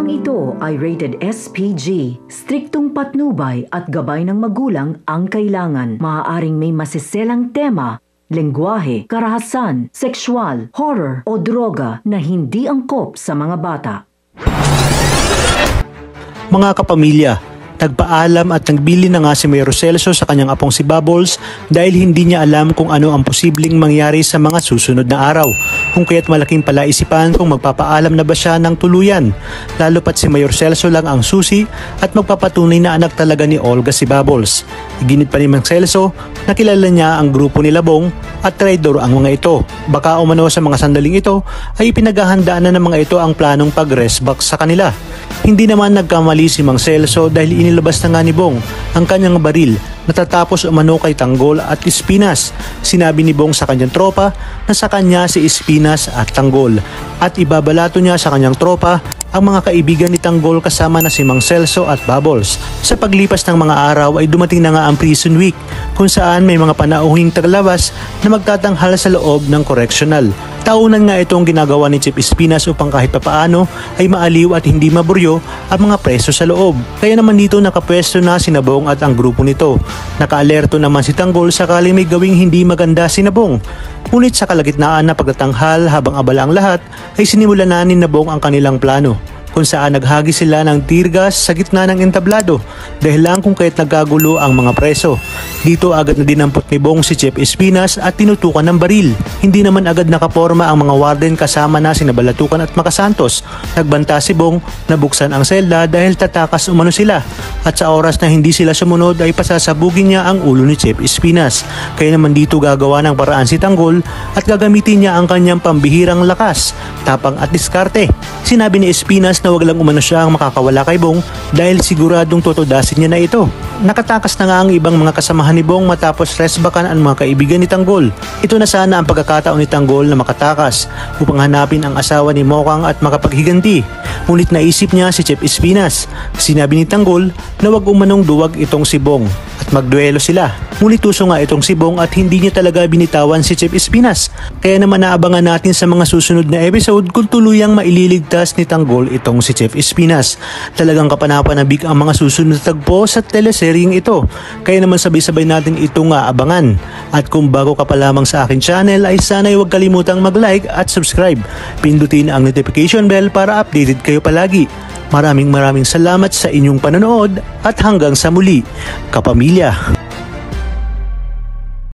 Programang ito ay rated SPG. Striktong patnubay at gabay ng magulang ang kailangan. Maaaring may masiselang tema, lengguwahe, karahasan, sexual, horror o droga na hindi angkop sa mga bata. Mga kapamilya, nagpaalam at nagbili na nga si Mayor Celso sa kanyang apong si Bubbles dahil hindi niya alam kung ano ang posibleng mangyari sa mga susunod na araw. Kung kaya't malaking palaisipan kung magpapaalam na ba siya ng tuluyan. Lalo pat si Mayor Celso lang ang susi at magpapatunay na anak talaga ni Olga si Bubbles. Iginit pa ni Mang Celso na kilala niya ang grupo ni Labong at traidor ang mga ito. Baka umano sa mga sandaling ito ay pinaghahandaan na ng mga ito ang planong pag-rest back sa kanila. Hindi naman nagkamali si Mang Celso dahil inilabas na nga ni Bong ang kanyang baril natatapos umano kay Tanggol at Espinas. Sinabi ni Bong sa kanyang tropa na sa kanya si Espinas at Tanggol at ibabalato niya sa kanyang tropa ang mga kaibigan ni Tanggol kasama na si Mang Celso at Bubbles. Sa paglipas ng mga araw ay dumating na nga ang prison week kung saan may mga panauhing taglabas na magtatanghal sa loob ng correctional. Taunan nga itong ginagawa ni Chief Espinas upang kahit papaano ay maaliw at hindi maburyo ang mga preso sa loob. Kaya naman dito nakapwesto na si Nabong at ang grupo nito. Nakaalerto naman si Tanggol sakaling may gawing hindi maganda si Nabong. Ngunit sa kalagitnaan na pagtatanghal habang abala ang lahat ay sinimulan na ni Nabong ang kanilang plano, kung saan naghagi sila ng tear gas sa gitna ng entablado dahil lang kung kaya't nagkagulo ang mga preso. Dito agad na dinampot ni Bong si Chief Espinas at tinutukan ng baril. Hindi naman agad nakaporma ang mga warden kasama na sina Balatukan at Makasantos. Nagbanta si Bong na buksan ang selda dahil tatakas umano sila at sa oras na hindi sila sumunod ay pasasabugin niya ang ulo ni Chief Espinas. Kaya naman dito gagawa ng paraan si Tanggol at gagamitin niya ang kanyang pambihirang lakas, tapang at diskarte. Sinabi ni Espinas na wag lang umano siya ang makakawala kay Bong dahil siguradong totodasin niya na ito. Nakatakas na nga ang ibang mga kasamahan ni Bong matapos resbakan ang mga kaibigan ni Tanggol. Ito na sana ang pagkakataon ni Tanggol na makatakas upang hanapin ang asawa ni Mokang at makapaghiganti. Ngunit naisip niya si Chief Espinas. Sinabi ni Tanggol na wag umanong duwag itong si Bong at magduelo sila. Ngunit tuso nga itong si Bong at hindi niya talaga binitawan si Chief Espinas. Kaya naman naabangan natin sa mga susunod na episode kung tuluyang maililigtas ni Tanggol itong si Chief Espinas. Talagang kapanapanabik ang mga susunod na tagpo sa teleseryeng ito. Kaya naman sabay-sabay natin itong abangan. At kung bago ka pa lamang sa akin channel ay sana'y huwag kalimutang mag-like at subscribe. Pindutin ang notification bell para updated kayo palagi. Maraming salamat sa inyong panonood at hanggang sa muli, kapamilya.